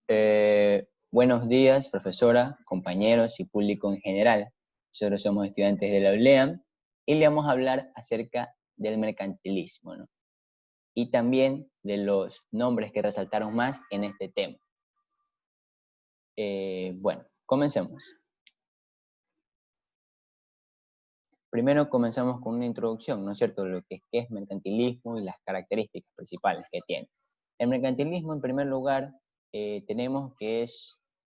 Buenos días, profesora, compañeros y público en general. Nosotros somos estudiantes de la ULEAM y le vamos a hablar acerca del mercantilismo, ¿no? Y también de los nombres que resaltaron más en este tema. Bueno, comencemos. Primero comenzamos con una introducción, ¿no es cierto?, de lo que es mercantilismo y las características principales que tiene. El mercantilismo, en primer lugar, tenemos que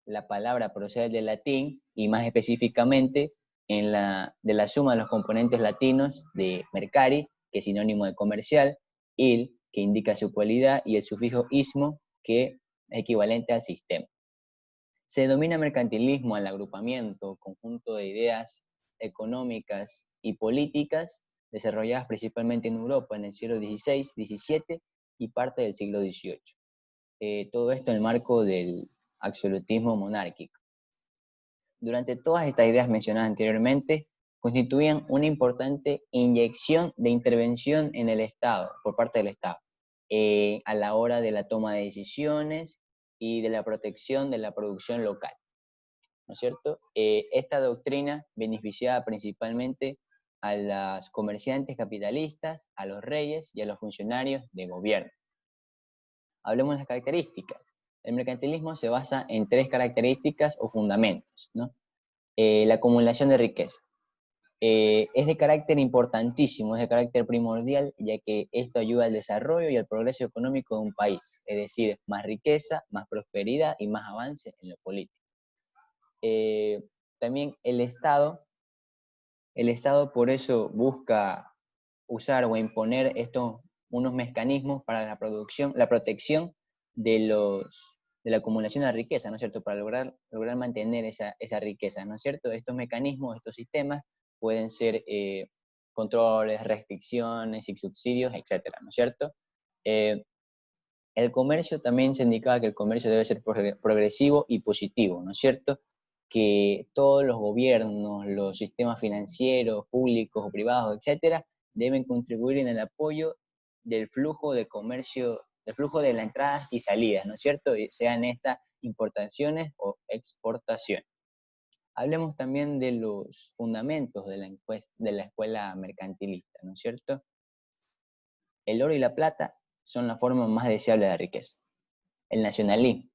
la palabra procede del latín y más específicamente de la suma de los componentes latinos de mercari, que es sinónimo de comercial, il, que indica su cualidad, y el sufijo ismo, que es equivalente al sistema. Se denomina mercantilismo al agrupamiento, conjunto de ideas económicas y políticas desarrolladas principalmente en Europa en el siglo XVI, XVII y parte del siglo XVIII. Todo esto en el marco del absolutismo monárquico. Durante todas estas ideas mencionadas anteriormente, constituían una importante inyección de intervención en el Estado, por parte del Estado, a la hora de la toma de decisiones y de la protección de la producción local, ¿no es cierto? Esta doctrina beneficiaba principalmente a los comerciantes capitalistas, a los reyes y a los funcionarios de gobierno. Hablemos de las características. El mercantilismo se basa en tres características o fundamentos, ¿no? La acumulación de riqueza. Es de carácter importantísimo, es de carácter primordial, ya que esto ayuda al desarrollo y al progreso económico de un país, es decir, más riqueza, más prosperidad y más avance en lo político. También el Estado por eso busca usar o imponer unos mecanismos para la protección de la acumulación de la riqueza, ¿no es cierto? Para lograr mantener esa riqueza, ¿no es cierto? Estos mecanismos, estos sistemas pueden ser controles, restricciones y subsidios, etcétera, ¿no es cierto? El comercio también se indicaba que el comercio debe ser progresivo y positivo, ¿no es cierto? Que todos los gobiernos, los sistemas financieros, públicos o privados, etcétera, deben contribuir en el apoyo del flujo de comercio, del flujo de la entrada y salida, ¿no es cierto? Sean estas importaciones o exportaciones. Hablemos también de los fundamentos de la escuela mercantilista, ¿no es cierto? El oro y la plata son la forma más deseable de la riqueza. El nacionalismo,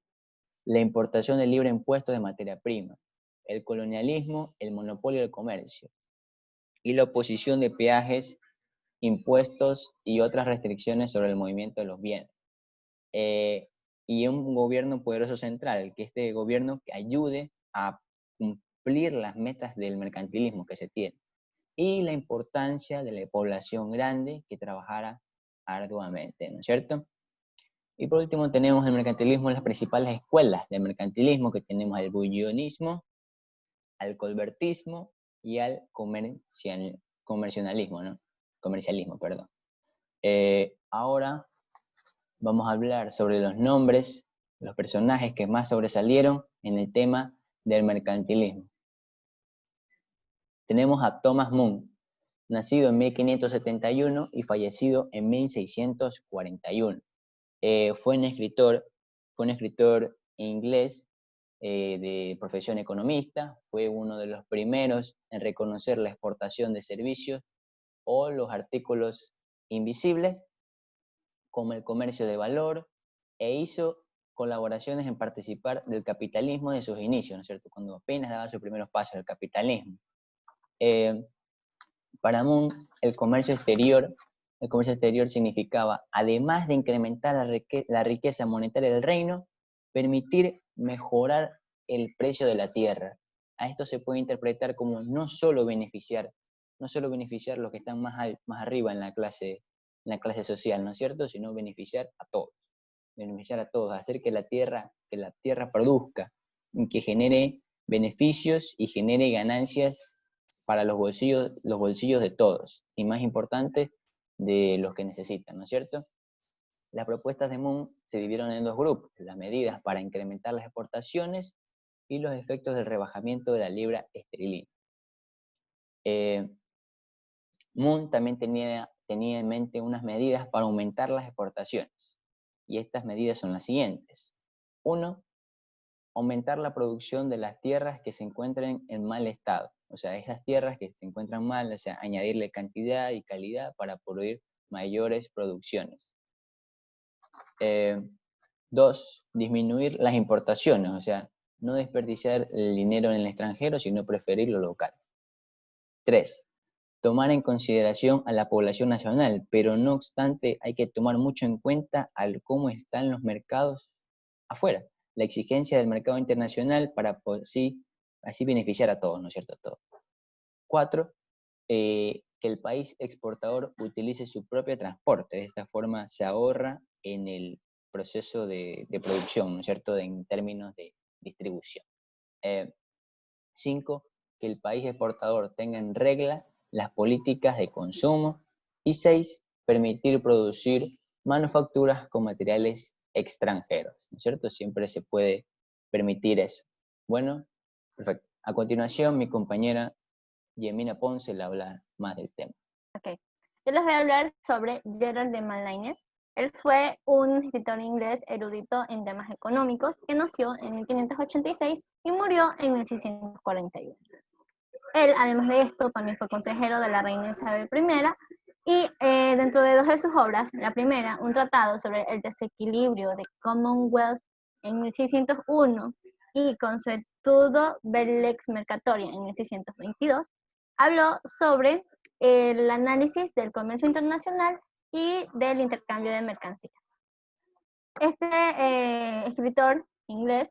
la importación de libre impuesto de materia prima, el colonialismo, el monopolio del comercio y la oposición de peajes, impuestos y otras restricciones sobre el movimiento de los bienes. Y un gobierno poderoso central, que este gobierno ayude a cumplir las metas del mercantilismo que se tiene. Y la importancia de la población grande que trabajara arduamente, ¿no es cierto? Y por último tenemos el mercantilismo, las principales escuelas de mercantilismo, que tenemos al bullionismo, al colbertismo y al comercialismo, ¿no? Comercialismo, perdón. Ahora vamos a hablar sobre los nombres, los personajes que más sobresalieron en el tema del mercantilismo. Tenemos a Thomas Moore, nacido en 1571 y fallecido en 1641. Fue un escritor inglés de profesión economista, fue uno de los primeros en reconocer la exportación de servicios o los artículos invisibles, como el comercio de valor, e hizo colaboraciones en participar del capitalismo de sus inicios, ¿no es cierto?, cuando apenas daba sus primeros pasos al capitalismo. Para Moore, el comercio exterior significaba, además de incrementar la riqueza monetaria del reino, permitir mejorar el precio de la tierra. A esto se puede interpretar como no solo beneficiar los que están más arriba en la clase social, ¿no es cierto?, sino beneficiar a todos, hacer que la tierra produzca, que genere beneficios y genere ganancias para los bolsillos de todos, y más importante, de los que necesitan, ¿no es cierto? Las propuestas de Moore se dividieron en dos grupos: las medidas para incrementar las exportaciones y los efectos del rebajamiento de la libra esterlina. Moore también tenía en mente unas medidas para aumentar las exportaciones, y estas medidas son las siguientes. 1. aumentar la producción de las tierras que se encuentren en mal estado. O sea, esas tierras que se encuentran mal, o sea, añadirle cantidad y calidad para producir mayores producciones. 2, disminuir las importaciones, o sea, no desperdiciar el dinero en el extranjero, sino preferir lo local. 3, tomar en consideración a la población nacional, pero no obstante hay que tomar mucho en cuenta cómo están los mercados afuera, la exigencia del mercado internacional para así beneficiar a todos, ¿no es cierto? A todos. 4, que el país exportador utilice su propio transporte, de esta forma se ahorra en el proceso de producción, ¿no es cierto?, en términos de distribución. 5, que el país exportador tenga en regla las políticas de consumo. Y 6, permitir producir manufacturas con materiales extranjeros, ¿no es cierto? Siempre se puede permitir eso. Bueno, perfecto. A continuación, mi compañera Yemina Ponce le habla más del tema. Ok. Yo les voy a hablar sobre Gerald de Manlines. Él fue un escritor inglés erudito en temas económicos que nació en 1586 y murió en 1641. Él, además de esto, también fue consejero de la reina Isabel I y dentro de dos de sus obras, la primera, un tratado sobre el desequilibrio de Commonwealth en 1601 y Consuetudo Bellex Mercatoria en 1622, habló sobre el análisis del comercio internacional y del intercambio de mercancías. Este escritor inglés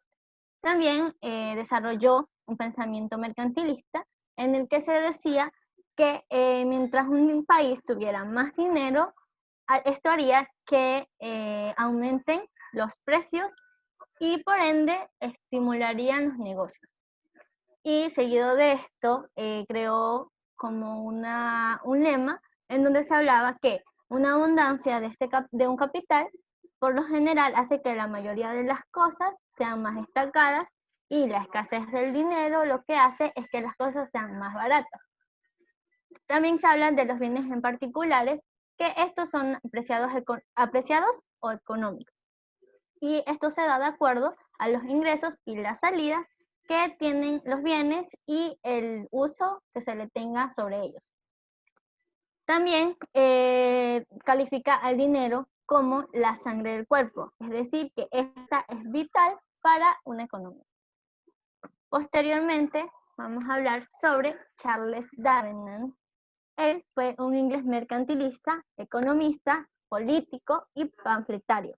también desarrolló un pensamiento mercantilista en el que se decía que mientras un país tuviera más dinero, esto haría que aumenten los precios y por ende estimularían los negocios. Y seguido de esto, creó como un lema en donde se hablaba que una abundancia de un capital por lo general hace que la mayoría de las cosas sean más destacadas y la escasez del dinero lo que hace es que las cosas sean más baratas. También se habla de los bienes en particulares, que estos son apreciados o económicos. Y esto se da de acuerdo a los ingresos y las salidas que tienen los bienes y el uso que se le tenga sobre ellos. También califica al dinero como la sangre del cuerpo, es decir, que esta es vital para una economía. Posteriormente, vamos a hablar sobre Charles Davenant. Él fue un inglés mercantilista, economista, político y panfletario.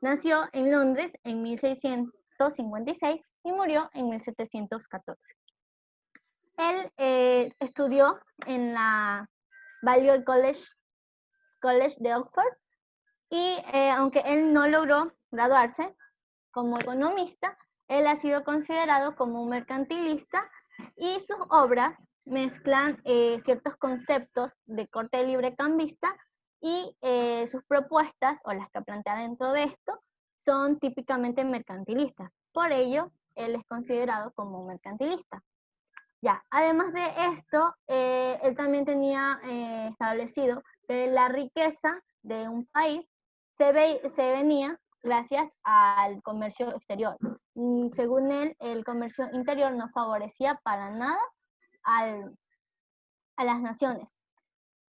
Nació en Londres en 1656 y murió en 1714. Él estudió en la Balliol College de Oxford y aunque él no logró graduarse como economista, él ha sido considerado como un mercantilista y sus obras mezclan ciertos conceptos de corte librecambista y sus propuestas, o las que plantea dentro de esto, son típicamente mercantilistas. Por ello, él es considerado como un mercantilista. Ya, además de esto, él también tenía establecido que la riqueza de un país se venía gracias al comercio exterior. Según él, el comercio interior no favorecía para nada a las naciones.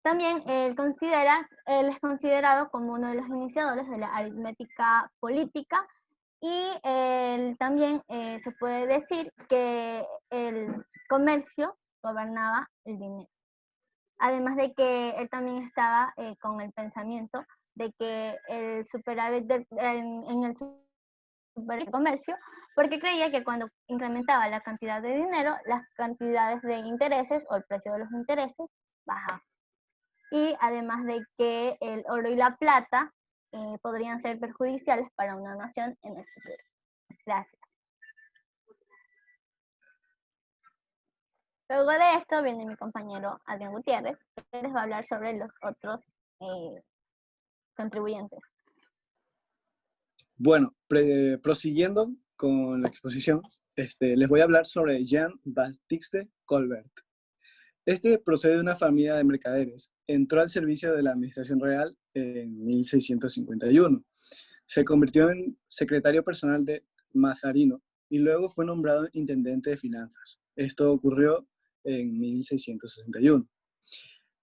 También él es considerado como uno de los iniciadores de la aritmética política y también se puede decir que el comercio gobernaba el dinero. Además de que él también estaba con el pensamiento de que el superávit en el comercio, porque creía que cuando incrementaba la cantidad de dinero, las cantidades de intereses o el precio de los intereses bajaban. Y además de que el oro y la plata podrían ser perjudiciales para una nación en el futuro. Gracias. Luego de esto viene mi compañero Adrián Gutiérrez, que les va a hablar sobre los otros contribuyentes. Bueno, prosiguiendo con la exposición, les voy a hablar sobre Jean-Baptiste Colbert. Este procede de una familia de mercaderes. Entró al servicio de la Administración Real en 1651. Se convirtió en secretario personal de Mazarino y luego fue nombrado intendente de finanzas. Esto ocurrió en 1661.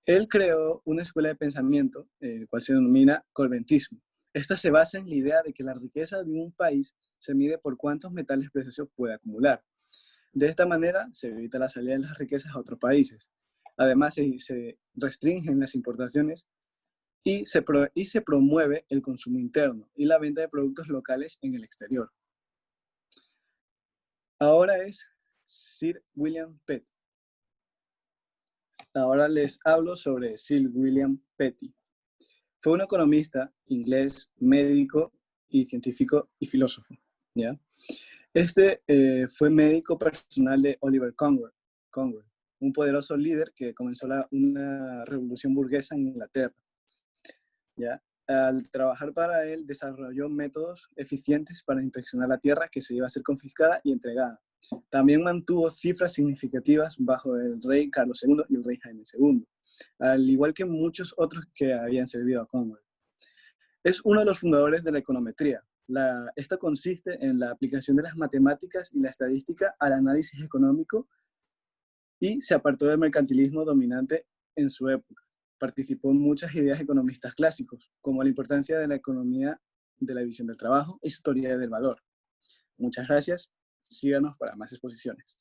Él creó una escuela de pensamiento, el cual se denomina colbentismo. Esta se basa en la idea de que la riqueza de un país se mide por cuántos metales preciosos puede acumular. De esta manera se evita la salida de las riquezas a otros países. Además, se restringen las importaciones y se promueve el consumo interno y la venta de productos locales en el exterior. Ahora es Sir William Petty. Ahora les hablo sobre Sir William Petty. Fue un economista inglés, médico y científico y filósofo, ¿ya? Fue médico personal de Oliver Cromwell, un poderoso líder que comenzó una revolución burguesa en Inglaterra, ¿ya? Al trabajar para él, desarrolló métodos eficientes para inspeccionar la tierra que se iba a ser confiscada y entregada. También mantuvo cifras significativas bajo el rey Carlos II y el rey Jaime II, al igual que muchos otros que habían servido a Cromwell. Es uno de los fundadores de la econometría. Esta consiste en la aplicación de las matemáticas y la estadística al análisis económico y se apartó del mercantilismo dominante en su época. Participó en muchas ideas economistas clásicos, como la importancia de la economía de la división del trabajo y su teoría del valor. Muchas gracias. Síganos para más exposiciones.